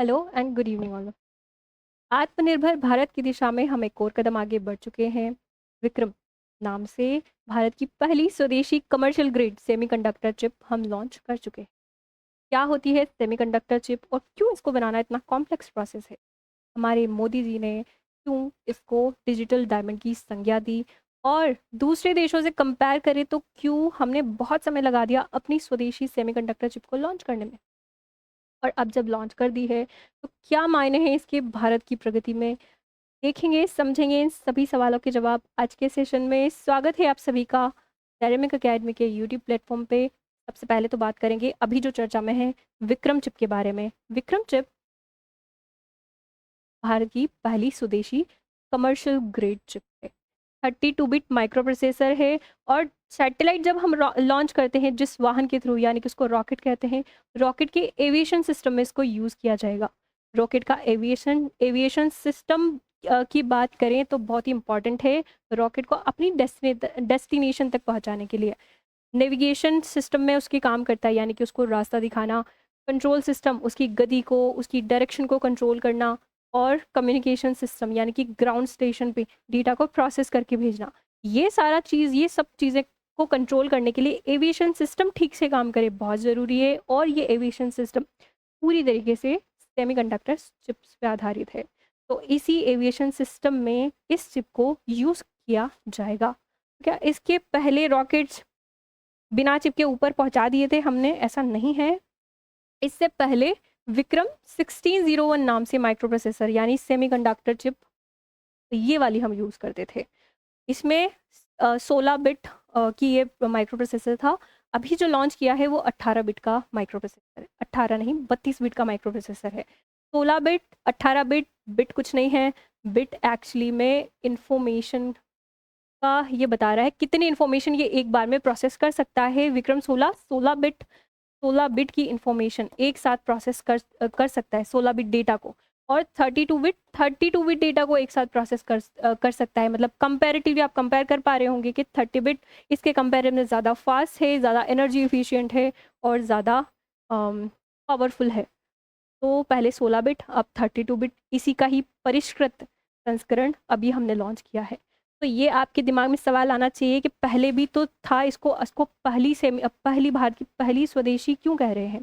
Hello and good evening all. आत्मनिर्भर भारत की दिशा में हम एक और कदम आगे बढ़ चुके हैं। विक्रम नाम से भारत की पहली स्वदेशी कमर्शियल ग्रेड सेमीकंडक्टर चिप हम लॉन्च कर चुके हैं। क्या होती है सेमीकंडक्टर चिप और क्यों इसको बनाना इतना कॉम्प्लेक्स प्रोसेस है? हमारे मोदी जी ने क्यों इसको डिजिटल डायमंड की संज्ञा दी? और दूसरे देशों से कंपेयर करें तो क्यों हमने बहुत समय लगा दिया अपनी स्वदेशी सेमीकंडक्टर चिप को लॉन्च करने में? और अब जब लॉन्च कर दी है तो क्या मायने हैं इसके भारत की प्रगति में? देखेंगे, समझेंगे इन सभी सवालों के जवाब आज के सेशन में। स्वागत है आप सभी का डायनेमिक एकेडमी के यूट्यूब प्लेटफॉर्म पे। सबसे पहले तो बात करेंगे अभी जो चर्चा में है विक्रम चिप के बारे में। विक्रम चिप भारत की पहली स्वदेशी कमर्शियल ग्रेड चिप है। 32 बिट माइक्रो प्रोसेसर है। और सैटेलाइट जब हम लॉन्च करते हैं जिस वाहन के थ्रू, यानी कि उसको रॉकेट कहते हैं, रॉकेट के एविएशन सिस्टम में इसको यूज़ किया जाएगा। रॉकेट का एविएशन एविएशन सिस्टम की बात करें तो बहुत ही इंपॉर्टेंट है रॉकेट को अपनी डेस्टिनेशन तक पहुंचाने के लिए। नेविगेशन सिस्टम में उसकी काम करता है, यानी कि उसको रास्ता दिखाना। कंट्रोल सिस्टम उसकी गति को, उसकी डायरेक्शन को कंट्रोल करना। और कम्युनिकेशन सिस्टम यानी कि ग्राउंड स्टेशन पे डेटा को प्रोसेस करके भेजना। ये सब चीज़ें को कंट्रोल करने के लिए एविएशन सिस्टम ठीक से काम करे बहुत ज़रूरी है। और ये एविएशन सिस्टम पूरी तरीके से सेमीकंडक्टर चिप्स पे आधारित है। तो इसी एविएशन सिस्टम में इस चिप को यूज़ किया जाएगा। क्या इसके पहले रॉकेट्स बिना चिप के ऊपर पहुंचा दिए थे हमने? ऐसा नहीं है। इससे पहले विक्रम 1601 नाम से माइक्रो प्रोसेसर यानी सेमीकंडक्टर चिप, ये वाली हम यूज़ करते थे। इसमें 16 बिट की ये माइक्रो प्रोसेसर था। अभी जो लॉन्च किया है वो 18 बिट का माइक्रो प्रोसेसर है। 18 नहीं, 32 बिट का माइक्रो प्रोसेसर है। 16 बिट, 18 बिट, बिट कुछ नहीं है। बिट एक्चुअली में इंफॉर्मेशन का ये बता रहा है कितनी इन्फॉर्मेशन ये एक बार में प्रोसेस कर सकता है। विक्रम 16 बिट की इंफॉर्मेशन एक साथ प्रोसेस कर सकता है, 16 बिट डेटा को। और 32 बिट डेटा को एक साथ प्रोसेस कर सकता है। मतलब कंपैरेटिवली आप कंपेयर कर पा रहे होंगे कि 30 बिट इसके कंपेरेटिव में ज़्यादा फास्ट है, ज़्यादा एनर्जी एफिशिएंट है और ज़्यादा पावरफुल है। तो पहले 16 बिट, अब 32 बिट, इसी का ही परिष्कृत संस्करण अभी हमने लॉन्च किया है। तो ये आपके दिमाग में सवाल आना चाहिए कि पहले भी तो था, इसको इसको पहली भारत की पहली स्वदेशी क्यों कह रहे हैं?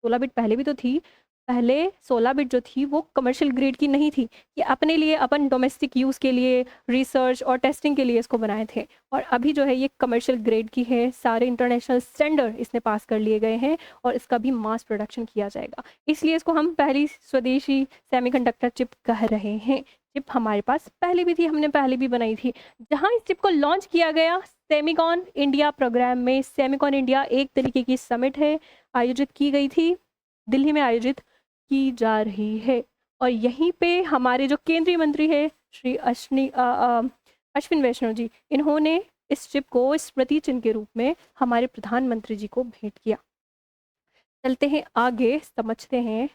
16 बिट पहले भी तो थी। पहले 16 बिट जो थी वो कमर्शियल ग्रेड की नहीं थी। ये अपने लिए, अपन डोमेस्टिक यूज़ के लिए, रिसर्च और टेस्टिंग के लिए इसको बनाए थे। और अभी जो है ये कमर्शियल ग्रेड की है। सारे इंटरनेशनल स्टैंडर्ड इसने पास कर लिए गए हैं और इसका भी मास प्रोडक्शन किया जाएगा। इसलिए इसको हम पहली स्वदेशी सेमीकंडक्टर चिप कह रहे हैं। चिप हमारे पास पहले भी थी, हमने पहले भी बनाई थी। जहाँ इस चिप को लॉन्च किया गया सेमिकॉन इंडिया प्रोग्राम में। सेमिकॉन इंडिया एक तरीके की समिट है, आयोजित की गई थी, दिल्ली में आयोजित की जा रही है। और यहीं पे हमारे जो केंद्रीय मंत्री है श्री अश्विन वैष्णव जी, इन्होंने इस चिप को स्मृति चिन्ह के रूप में हमारे प्रधानमंत्री जी को भेंट किया। चलते हैं आगे, समझते हैं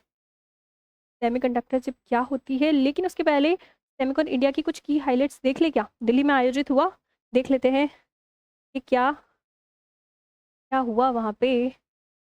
सेमीकंडक्टर चिप क्या होती है। लेकिन उसके पहले सेमिकॉन इंडिया की कुछ की हाइलाइट्स देख ले क्या? दिल्ली में आयोजित हुआ, देख लेते हैं कि क्या क्या हुआ वहाँ पे।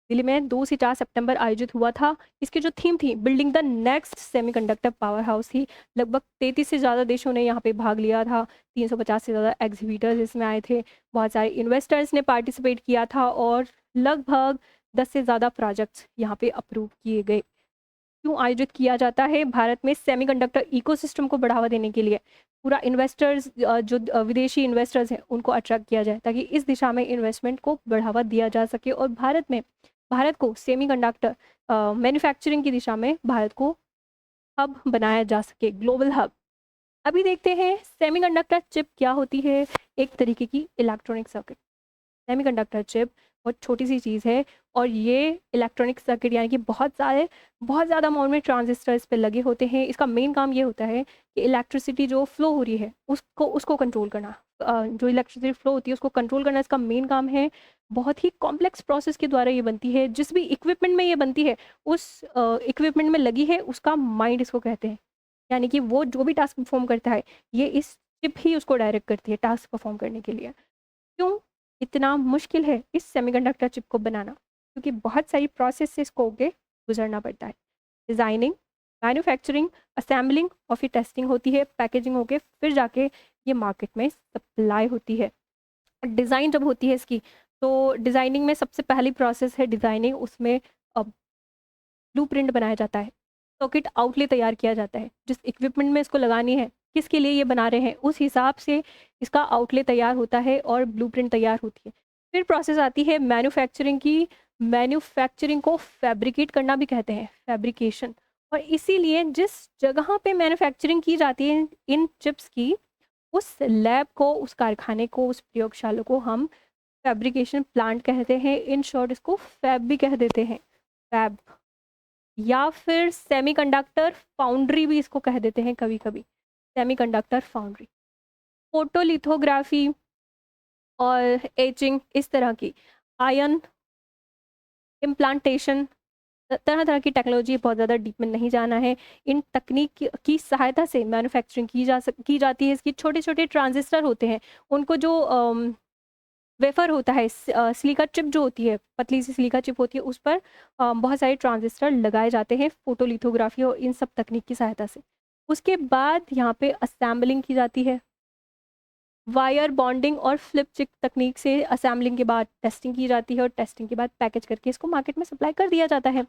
दिल्ली में 2 से 4 सितंबर आयोजित हुआ था। इसकी जो थीम थी building the next semiconductor power house थी। लगभग 33 से ज़्यादा देशों ने यहाँ पे भाग लिया था। 350 से ज़्यादा एग्जीबिटर्स इसमें आए थे। बहुत सारे इन्वेस्टर्स ने पार्टिसिपेट किया था और लगभग 10 से ज़्यादा प्रोजेक्ट्स यहाँ पे अप्रूव किए गए। क्यों आयोजित किया जाता है? भारत में सेमीकंडक्टर इकोसिस्टम को बढ़ावा देने के लिए। पूरा इन्वेस्टर्स, जो विदेशी इन्वेस्टर्स हैं उनको अट्रैक्ट किया जाए ताकि इस दिशा में इन्वेस्टमेंट को बढ़ावा दिया जा सके और भारत को सेमीकंडक्टर मैन्युफैक्चरिंग की दिशा में भारत को हब बनाया जा सके, ग्लोबल हब। अभी देखते हैं सेमीकंडक्टर चिप क्या होती है। एक तरीके की इलेक्ट्रॉनिक सर्किट। सेमीकंडक्टर चिप बहुत छोटी सी चीज़ है और ये इलेक्ट्रॉनिक सर्किट यानी कि बहुत ज़्यादा अमाउंट में ट्रांजिस्टर इस पे लगे होते हैं। इसका मेन काम ये होता है कि इलेक्ट्रिसिटी जो फ्लो हो रही है उसको कंट्रोल करना। जो इलेक्ट्रिसिटी फ्लो होती है उसको कंट्रोल करना इसका मेन काम है। बहुत ही कॉम्प्लेक्स प्रोसेस के द्वारा ये बनती है। जिस भी इक्विपमेंट में ये बनती है उस इक्विपमेंट में लगी है उसका माइंड इसको कहते हैं। यानी कि वो जो भी टास्क परफॉर्म करता है ये इस चिप ही उसको डायरेक्ट करती है टास्क परफॉर्म करने के लिए। क्यों इतना मुश्किल है इस सेमीकंडक्टर चिप को बनाना? क्योंकि बहुत सारी प्रोसेस से इसको होके गुजरना पड़ता है। डिज़ाइनिंग, मैन्युफैक्चरिंग, असेंबलिंग और फिर टेस्टिंग होती है, पैकेजिंग होके फिर जाके ये मार्केट में सप्लाई होती है। डिज़ाइन जब होती है इसकी, तो डिज़ाइनिंग में सबसे पहली प्रोसेस है डिज़ाइनिंग, उसमें ब्लूप्रिंट बनाया जाता है, सॉकेट आउटले तैयार किया जाता है, जिस इक्विपमेंट में इसको लगानी है, किसके लिए ये बना रहे हैं, उस हिसाब से इसका आउटले तैयार होता है और ब्लूप्रिंट तैयार होती है। फिर प्रोसेस आती है मैन्युफैक्चरिंग की। मैन्युफैक्चरिंग को फैब्रिकेट करना भी कहते हैं, फैब्रिकेशन। और इसीलिए जिस जगह पे मैन्युफैक्चरिंग की जाती है इन चिप्स की, उस लैब को, उस कारखाने को, उस प्रयोगशाला को हम फैब्रिकेशन प्लांट कहते हैं। इन शॉर्ट इसको फैब भी कह देते हैं, फैब। या फिर सेमीकंडक्टर फाउंड्री भी इसको कह देते हैं कभी कभी, सेमीकंडक्टर फाउंड्री। फोटोलिथोग्राफी और एचिंग, इस तरह की आयन इम्प्लांटेशन, तरह तरह की टेक्नोलॉजी, बहुत ज़्यादा डीप में नहीं जाना है। इन तकनीक की सहायता से मैन्युफैक्चरिंग की जाती है। इसकी छोटे छोटे ट्रांजिस्टर होते हैं, उनको जो वेफर होता है, सिलिका चिप जो होती है, पतली सी सिलिका चिप होती है, उस पर बहुत सारे ट्रांजिस्टर लगाए जाते हैं फोटोलिथोग्राफी और इन सब तकनीक की सहायता से। उसके बाद यहाँ पे असेंबलिंग की जाती है, वायर बॉन्डिंग और फ्लिप चिप तकनीक से असेंबलिंग के बाद टेस्टिंग की जाती है और टेस्टिंग के बाद पैकेज करके इसको मार्केट में सप्लाई कर दिया जाता है।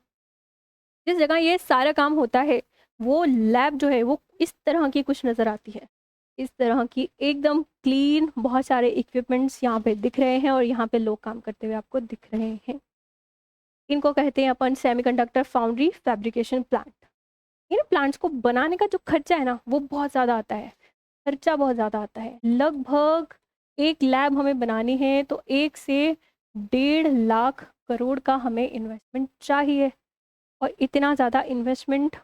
जिस जगह ये सारा काम होता है, वो लैब जो है वो इस तरह की कुछ नज़र आती है, इस तरह की एकदम क्लीन। बहुत सारे इक्विपमेंट्स यहाँ पे दिख रहे हैं और यहाँ पे लोग काम करते हुए आपको दिख रहे हैं। इनको कहते हैं अपन सेमीकंडक्टर फाउंड्री फैब्रिकेशन प्लांट। इन प्लांट्स को बनाने का जो खर्चा है ना, वो बहुत ज़्यादा आता है, खर्चा बहुत ज़्यादा आता है। लगभग एक लैब हमें बनानी है तो 1 से 1.5 लाख करोड़ का हमें इन्वेस्टमेंट चाहिए। और इतना ज़्यादा इन्वेस्टमेंट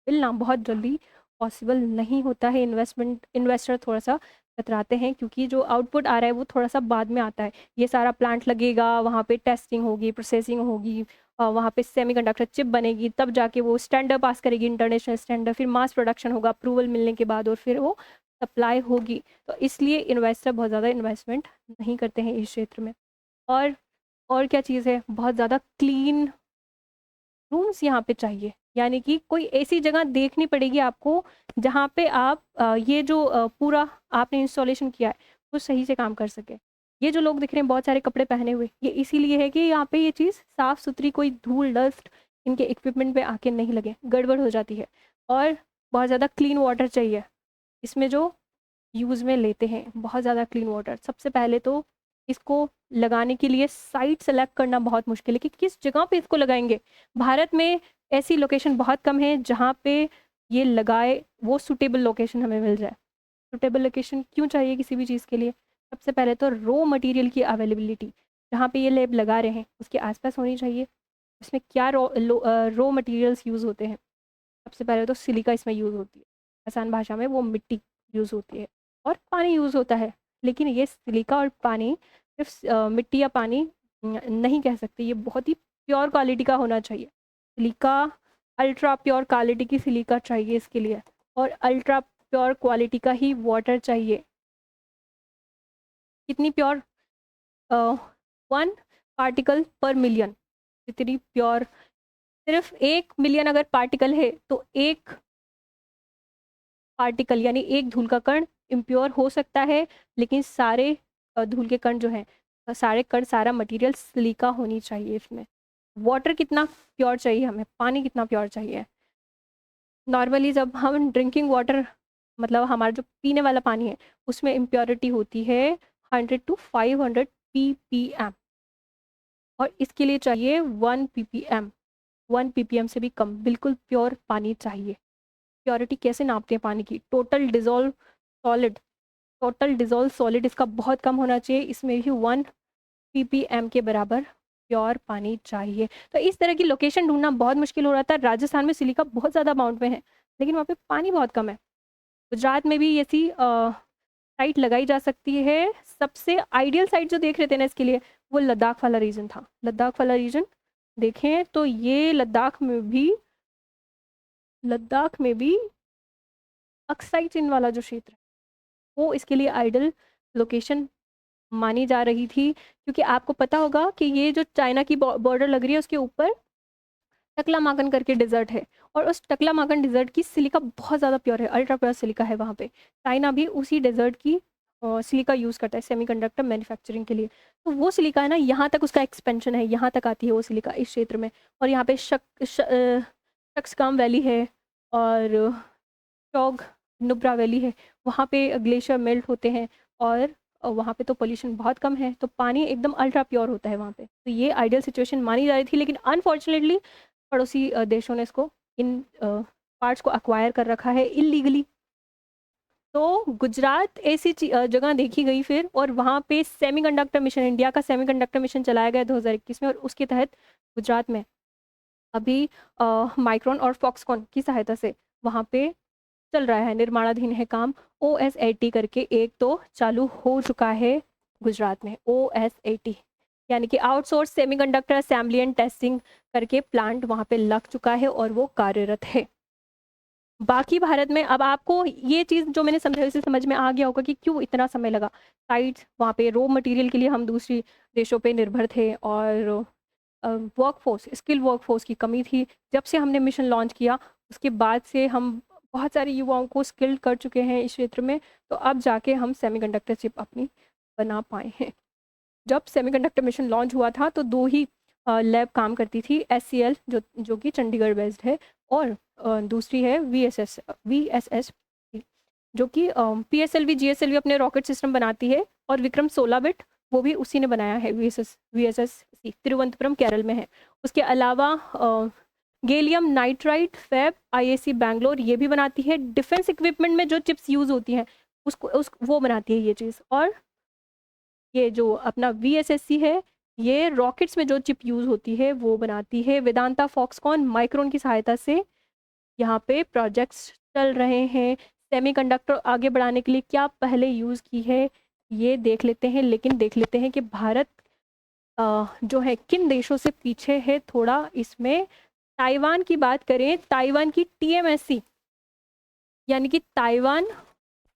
मिलना बहुत जल्दी पॉसिबल नहीं होता है। इन्वेस्टर थोड़ा सा कतराते हैं, क्योंकि जो आउटपुट आ रहा है वो थोड़ा सा बाद में आता है। ये सारा प्लांट लगेगा, वहाँ पे टेस्टिंग होगी, प्रोसेसिंग होगी, वहाँ पे सेमीकंडक्टर चिप बनेगी, तब जाके वो स्टैंडर्ड पास करेगी, इंटरनेशनल स्टैंडर्ड, फिर मास प्रोडक्शन होगा अप्रूवल मिलने के बाद, और फिर वो सप्लाई होगी। तो इसलिए इन्वेस्टर बहुत ज़्यादा इन्वेस्टमेंट नहीं करते हैं इस क्षेत्र में। और और क्या चीज़ है, बहुत ज़्यादा क्लीन रूम्स यहाँ पे चाहिए। यानी कि कोई ऐसी जगह देखनी पड़ेगी आपको जहाँ पे आप ये जो पूरा आपने इंस्टॉलेशन किया है वो सही से काम कर सके। ये जो लोग दिख रहे हैं बहुत सारे कपड़े पहने हुए, ये इसीलिए है कि यहाँ पे ये चीज़ साफ़ सुथरी, कोई धूल डस्ट इनके इक्विपमेंट पे आके नहीं लगे, गड़बड़ हो जाती है। और बहुत ज़्यादा क्लीन वाटर चाहिए इसमें जो यूज़ में लेते हैं, बहुत ज़्यादा क्लीन वाटर। सबसे पहले तो इसको लगाने के लिए साइट सेलेक्ट करना बहुत मुश्किल है कि किस जगह पे इसको लगाएंगे। भारत में ऐसी लोकेशन बहुत कम है जहाँ पे ये लगाए, वो सूटेबल लोकेशन हमें मिल जाए। सूटेबल लोकेशन क्यों चाहिए किसी भी चीज़ के लिए? सबसे पहले तो रॉ मटेरियल की अवेलेबिलिटी, जहाँ पे ये लैब लगा रहे हैं उसके आसपास होनी चाहिए। उसमें क्या रॉ मटेरियल्स यूज़ होते हैं? सबसे पहले तो सिलिका इसमें यूज़ होती है, आसान भाषा में वो मिट्टी यूज़ होती है, और पानी यूज़ होता है। लेकिन ये सिलिका और पानी सिर्फ मिट्टी या पानी नहीं कह सकते, ये बहुत ही प्योर क्वालिटी का होना चाहिए। सिलिका अल्ट्रा प्योर क्वालिटी की सिलिका चाहिए इसके लिए, और अल्ट्रा प्योर क्वालिटी का ही वाटर चाहिए। कितनी प्योर? 1 पार्टिकल पर मिलियन, जितनी प्योर। सिर्फ 1 मिलियन अगर पार्टिकल है तो एक पार्टिकल यानी एक धूल का कण इम्प्योर हो सकता है, लेकिन सारे धूल के कण जो हैं, सारे कण, सारा मटेरियल सिलिका होनी चाहिए इसमें। वाटर कितना प्योर चाहिए हमें, पानी कितना प्योर चाहिए? नॉर्मली जब हम ड्रिंकिंग वाटर, मतलब हमारा जो पीने वाला पानी है, उसमें इम्प्योरिटी होती है 100 to 500 ppm, और इसके लिए चाहिए 1 ppm। 1 ppm से भी कम, बिल्कुल प्योर पानी चाहिए। प्योरिटी कैसे नापते हैं पानी की? सॉलिड टोटल डिजोल्व सॉलिड इसका बहुत कम होना चाहिए, इसमें भी 1 ppm के बराबर प्योर पानी चाहिए। तो इस तरह की लोकेशन ढूंढना बहुत मुश्किल हो रहा था। राजस्थान में सिलिका बहुत ज़्यादा अमाउंट में है, लेकिन वहाँ पे पानी बहुत कम है। गुजरात में भी ऐसी साइट लगाई जा सकती है। सबसे आइडियल साइट जो देख रहे थे ना इसके लिए, वो लद्दाख वाला रीजन था। लद्दाख वाला रीजन देखें तो ये लद्दाख में भी अक्साई चिन वाला जो क्षेत्र है, वो इसके लिए आइडियल लोकेशन मानी जा रही थी। क्योंकि आपको पता होगा कि ये जो चाइना की बॉर्डर लग रही है, उसके ऊपर टकलामाकन करके डेजर्ट है, और उस टकलामाकन डेजर्ट की सिलिका बहुत ज़्यादा प्योर है, अल्ट्रा प्योर सिलिका है वहाँ पे। चाइना भी उसी डेजर्ट की सिलिका यूज़ करता है सेमीकंडक्टर मैन्युफैक्चरिंग के लिए। तो वो सिलिका है ना, यहाँ तक उसका एक्सपेंशन है, यहाँ तक आती है वो सिलिका इस क्षेत्र में। और यहाँ पे शक्सकाम वैली है, और चौग नुब्रा वैली है, वहाँ पे ग्लेशियर मेल्ट होते हैं, और वहाँ पे तो पोल्यूशन बहुत कम है, तो पानी एकदम अल्ट्रा प्योर होता है वहाँ पे। तो ये आइडियल सिचुएशन मानी जा रही थी, लेकिन अनफॉर्चुनेटली पड़ोसी देशों ने इसको इन पार्ट्स को अक्वायर कर रखा है इलीगली। तो गुजरात ऐसी जगह देखी गई फिर, और वहाँ पे सेमीकंडक्टर मिशन, इंडिया का सेमीकंडक्टर मिशन चलाया गया 2021 में, और उसके तहत गुजरात में अभी माइक्रोन और फॉक्सकॉन की सहायता से वहाँ पे चल रहा है, निर्माणाधीन है काम। OSAT करके एक तो चालू हो चुका है गुजरात में, OSAT यानी कि outsource semiconductor assembly and testing करके प्लांट वहाँ पे लग चुका है और वो कार्यरत है। बाकी भारत में अब आपको ये चीज़ जो मैंने समझाई उससे समझ में आ गया होगा कि क्यों इतना समय लगा। साइट्स वहाँ पे रॉ मटेरियल के लिए हम दूसरी देशों पे निर्भर थे, और वर्कफोर्स, स्किल वर्कफोर्स की कमी थी। जब से हमने मिशन लॉन्च किया उसके बाद से हम बहुत सारे युवाओं को स्किल्ड कर चुके हैं इस क्षेत्र में, तो अब जाके हम सेमीकंडक्टर चिप अपनी बना पाए हैं। जब सेमीकंडक्टर मिशन लॉन्च हुआ था तो 2 ही लैब काम करती थी, SCL जो कि चंडीगढ़ बेस्ड है, और दूसरी है VSS जो कि PSLV GSLV अपने रॉकेट सिस्टम बनाती है, और विक्रम 16 बिट वो भी उसी ने बनाया है, VSSC तिरुवनंतपुरम केरल में है। उसके अलावा gallium nitride fab IISc Bangalore ये भी बनाती है। डिफेंस इक्विपमेंट में जो चिप्स यूज़ होती हैं वो बनाती है ये चीज़। और ये जो अपना VSSC है, ये रॉकेट्स में जो चिप यूज़ होती है वो बनाती है। वेदांता फॉक्सकॉन माइक्रोन की सहायता से यहाँ पे प्रोजेक्ट्स चल रहे हैं। सेमीकंडक्टर आगे बढ़ाने के लिए क्या पहले यूज़ की है ये देख लेते हैं, लेकिन देख लेते हैं कि भारत जो है किन देशों से पीछे है थोड़ा इसमें। ताइवान की बात करें, ताइवान की TMSC यानी कि ताइवान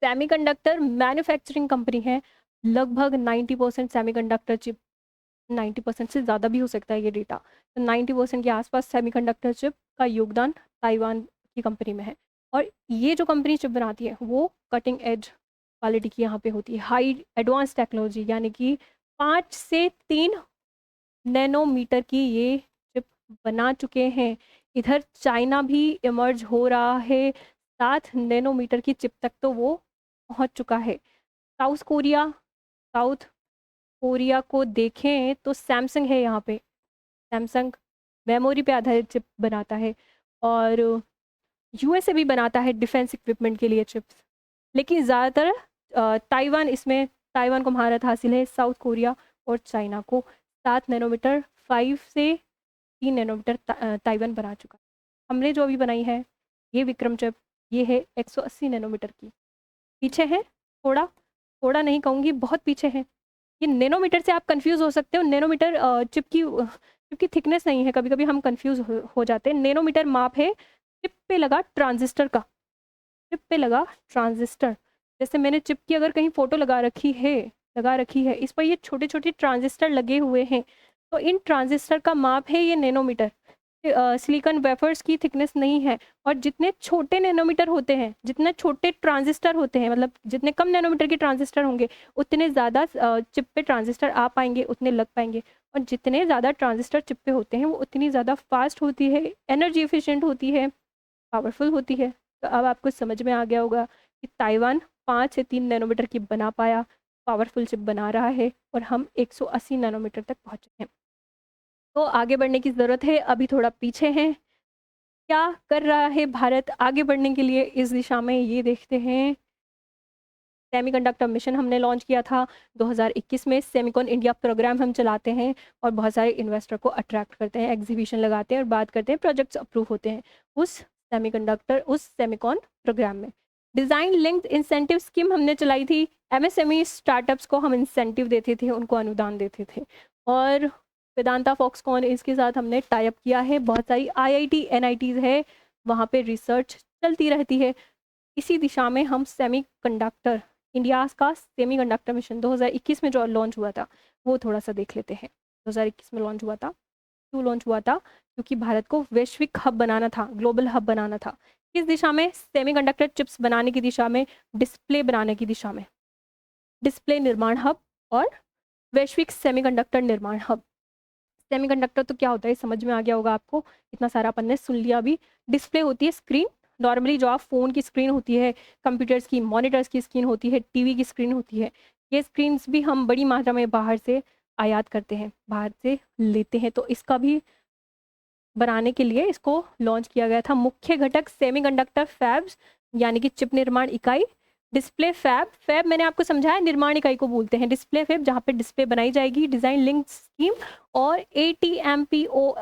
सेमीकंडक्टर मैन्युफैक्चरिंग कंपनी है। लगभग 90% सेमीकंडक्टर चिप, 90% से ज़्यादा भी हो सकता है ये डेटा, तो 90% के आसपास सेमीकंडक्टर चिप का योगदान ताइवान की कंपनी में है। और ये जो कंपनी चिप बनाती है वो कटिंग एज क्वालिटी की यहाँ पे होती है, हाई एडवांस टेक्नोलॉजी, यानी कि 5 से 3 नैनोमीटर की ये चिप बना चुके हैं। इधर चाइना भी इमर्ज हो रहा है, 7 नैनोमीटर की चिप तक तो वो पहुंच चुका है। साउथ कोरिया को देखें तो सैमसंग है यहाँ पे, सैमसंग मेमोरी पे आधारित चिप बनाता है, और USA भी बनाता है डिफेंस इक्विपमेंट के लिए चिप्स। लेकिन ज़्यादातर ताइवान को महारत हासिल है, साउथ कोरिया और चाइना को 7 नैनोमीटर, 5 से 3 नैनोमीटर ताइवान बना चुका है। हमने जो अभी बनाई है ये विक्रम चिप, ये है 180 नैनोमीटर की। पीछे है थोड़ा, थोड़ा नहीं कहूँगी, बहुत पीछे है। ये नैनोमीटर से आप कंफ्यूज हो सकते हो, नैनोमीटर चिप की थिकनेस नहीं है, कभी कभी हम कंफ्यूज हो जाते हैं। नैनोमीटर माप है चिप पे लगा ट्रांजिस्टर का, चिप पे लगा ट्रांजिस्टर। जैसे मैंने चिप की अगर कहीं फोटो लगा रखी है, इस पर ये छोटे छोटे ट्रांजिस्टर लगे हुए हैं, तो इन ट्रांजिस्टर का माप है ये नैनोमीटर। सिलिकॉन वेफर्स की थिकनेस नहीं है। और जितने छोटे नैनोमीटर होते हैं, जितने छोटे ट्रांजिस्टर होते हैं, मतलब जितने कम नैनोमीटर के ट्रांजिस्टर होंगे उतने ज़्यादा चिप पे ट्रांजिस्टर आ पाएंगे, उतने लग पाएंगे। और जितने ज़्यादा ट्रांजिस्टर चिप पे होते हैं वो उतनी ज़्यादा फास्ट होती है, एनर्जी एफिशिएंट होती है, पावरफुल होती है। तो अब आपको समझ में आ गया होगा कि ताइवान 5 से 3 नैनोमीटर की बना पाया, पावरफुल चिप बना रहा है, और हम 180 नैनोमीटर तक पहुँचे हैं। तो आगे बढ़ने की ज़रूरत है, अभी थोड़ा पीछे हैं। क्या कर रहा है भारत आगे बढ़ने के लिए इस दिशा में, ये देखते हैं। सेमीकंडक्टर मिशन हमने लॉन्च किया था 2021 में। सेमिकॉन इंडिया प्रोग्राम हम चलाते हैं और बहुत सारे इन्वेस्टर को अट्रैक्ट करते हैं, एग्जीबिशन लगाते हैं और बात करते हैं, प्रोजेक्ट्स अप्रूव होते हैं उस सेमिकॉन प्रोग्राम में। डिज़ाइन लिंक्ड इंसेंटिव स्कीम हमने चलाई थी। MSME स्टार्टअप्स को हम इंसेंटिव देते थे, उनको अनुदान देते थे। और वेदांता फॉक्सकॉन इसके साथ हमने टाइप किया है। बहुत सारी IIT NITs है, वहाँ पे रिसर्च चलती रहती है। इसी दिशा में हम सेमीकंडक्टर, इंडिया का सेमीकंडक्टर मिशन 2021 में जो लॉन्च हुआ था वो थोड़ा सा देख लेते हैं। 2021 में लॉन्च हुआ था, क्यों लॉन्च हुआ था? क्योंकि भारत को वैश्विक हब बनाना था, ग्लोबल हब बनाना था। किस दिशा में? सेमीकंडक्टर चिप्स बनाने की दिशा में, डिस्प्ले बनाने की दिशा में। डिस्प्ले निर्माण हब और वैश्विक सेमीकंडक्टर निर्माण हब। सेमीकंडक्टर तो क्या होता है समझ में आ गया होगा आपको, इतना सारा अपन ने सुन लिया अभी। डिस्प्ले होती है स्क्रीन, नॉर्मली जो आप फ़ोन की स्क्रीन होती है, कंप्यूटर्स की, मॉनिटर्स की स्क्रीन होती है, टीवी की स्क्रीन होती है। ये स्क्रीन्स भी हम बड़ी मात्रा में बाहर से आयात करते हैं, बाहर से लेते हैं, तो इसका भी बनाने के लिए इसको लॉन्च किया गया था। मुख्य घटक सेमीकंडक्टर फैब्स यानी कि चिप निर्माण इकाई। डिस्प्ले फैब, फैब मैंने आपको समझाया निर्माण इकाई को बोलते हैं। डिस्प्ले फैब जहाँ पे डिस्प्ले बनाई जाएगी, डिज़ाइन लिंक स्कीम और ATMPOSAT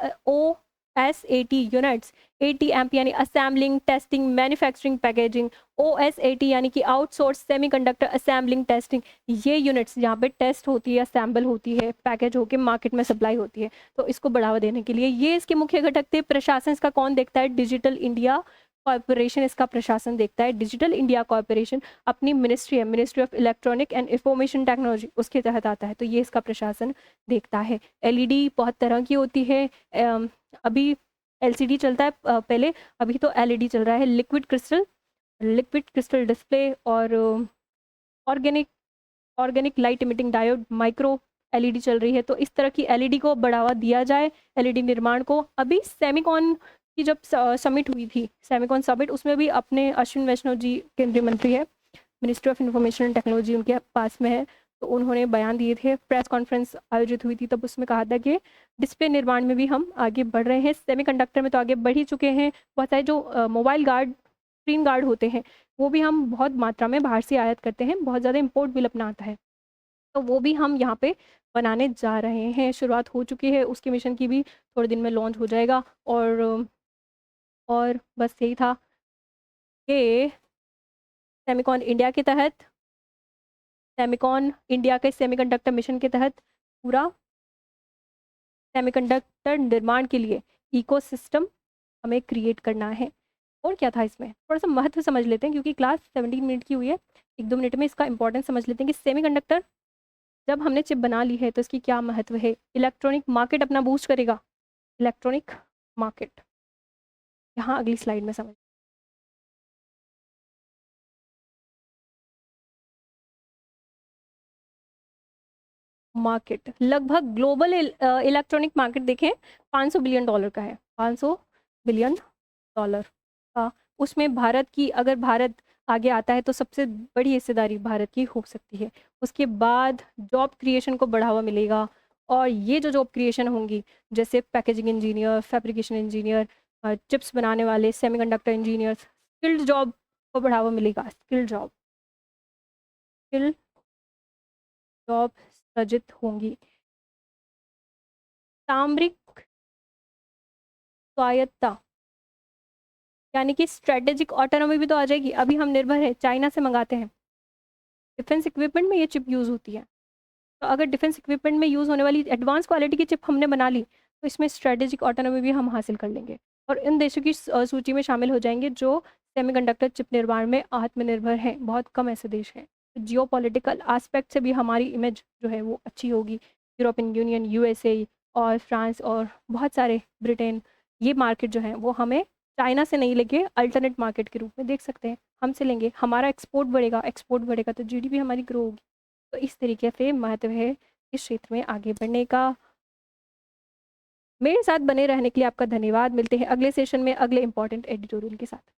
यूनिट्स। ATMP यानी assembling, testing, manufacturing, packaging. OSAT यानी कि आउटसोर्स सेमीकंडक्टर असेंबलिंग टेस्टिंग। ये यूनिट्स जहाँ पे टेस्ट होती है, असेंबल होती है, पैकेज होकर मार्केट में सप्लाई होती है, तो इसको बढ़ावा देने के लिए ये इसके मुख्य घटक थे। प्रशासन इसका कौन देखता है? डिजिटल इंडिया कॉर्पोरेशन इसका प्रशासन देखता है। डिजिटल इंडिया कॉर्पोरेशन अपनी मिनिस्ट्री है, ministry of electronic and information technology, उसके तहत आता है, तो ये इसका प्रशासन देखता है। एलईडी बहुत तरह की होती है, अभी एलसीडी चलता है पहले, अभी तो एलईडी चल रहा है। लिक्विड क्रिस्टल डिस्प्ले और organic organic light emitting diode, micro LED चल रही है। तो इस तरह की एलईडी को बढ़ावा दिया जाए, एलईडी निर्माण को। अभी सेमिकॉन की जब समिट हुई थी, सेमिकॉन समिट, उसमें भी अपने अश्विन वैष्णव जी केंद्रीय मंत्री है, ministry of information and technology उनके पास में है, तो उन्होंने बयान दिए थे, प्रेस कॉन्फ्रेंस आयोजित हुई थी, तब उसमें कहा था कि डिस्प्ले निर्माण में भी हम आगे बढ़ रहे हैं। सेमीकंडक्टर में तो आगे बढ़ ही चुके हैं। बहुत सारे जो मोबाइल गार्ड, स्क्रीन गार्ड होते हैं, वो भी हम बहुत मात्रा में बाहर से आयात करते हैं, बहुत ज़्यादा इम्पोर्ट बिल अपना आता है, तो वो भी हम यहाँ पे बनाने जा रहे हैं। शुरुआत हो चुकी है उसके मिशन की भी, थोड़े दिन में लॉन्च हो जाएगा। और बस यही था कि सेमिकॉन इंडिया के तहत, सेमिकॉन इंडिया के सेमीकंडक्टर मिशन के तहत पूरा सेमीकंडक्टर निर्माण के लिए इकोसिस्टम हमें क्रिएट करना है। और क्या था इसमें, थोड़ा सा महत्व समझ लेते हैं, क्योंकि क्लास 17 मिनट की हुई है, 1-2 मिनट में इसका इंपॉर्टेंस समझ लेते हैं कि सेमीकंडक्टर जब हमने चिप बना ली है तो इसकी क्या महत्व है। इलेक्ट्रॉनिक मार्केट अपना बूस्ट करेगा, इलेक्ट्रॉनिक मार्केट, यहाँ अगली स्लाइड में समझ। मार्केट लगभग ग्लोबल इलेक्ट्रॉनिक मार्केट देखें $500 बिलियन का है, $500 बिलियन का। उसमें भारत की, अगर भारत आगे आता है तो सबसे बड़ी हिस्सेदारी भारत की हो सकती है। उसके बाद जॉब क्रिएशन को बढ़ावा मिलेगा, और ये जो जॉब क्रिएशन होंगी, जैसे packaging engineer, fabrication engineer, chips बनाने वाले, सेमीकंडक्टर इंजीनियर, स्किल्ड जॉब को बढ़ावा मिलेगा। स्किल जॉब सृजित होंगी। सामरिक स्वायत्तता यानी कि स्ट्रेटेजिक ऑटोनॉमी भी तो आ जाएगी। अभी हम निर्भर है, चाइना से मंगाते हैं, डिफेंस इक्विपमेंट में ये चिप यूज़ होती है, तो अगर डिफेंस इक्विपमेंट में यूज़ होने वाली एडवांस क्वालिटी की चिप हमने बना ली, तो इसमें स्ट्रेटेजिक ऑटोनॉमी भी हम हासिल कर लेंगे, और इन देशों की सूची में शामिल हो जाएंगे जो सेमीकंडक्टर चिप निर्माण में आत्मनिर्भर हैं। बहुत कम ऐसे देश हैं। तो जियो पॉलिटिकल आस्पेक्ट से भी हमारी इमेज जो है वो अच्छी होगी। यूरोपियन यूनियन, यूएसए और फ्रांस और बहुत सारे, ब्रिटेन, ये मार्केट जो है वो हमें चाइना से नहीं लेके अल्टरनेट मार्केट के रूप में देख सकते हैं, हमसे लेंगे। हमारा एक्सपोर्ट बढ़ेगा तो जीडीपी हमारी ग्रो होगी। तो इस तरीके से महत्व है इस क्षेत्र में आगे बढ़ने का। मेरे साथ बने रहने के लिए आपका धन्यवाद। मिलते हैं अगले सेशन में अगले इंपॉर्टेंट एडिटोरियल के साथ।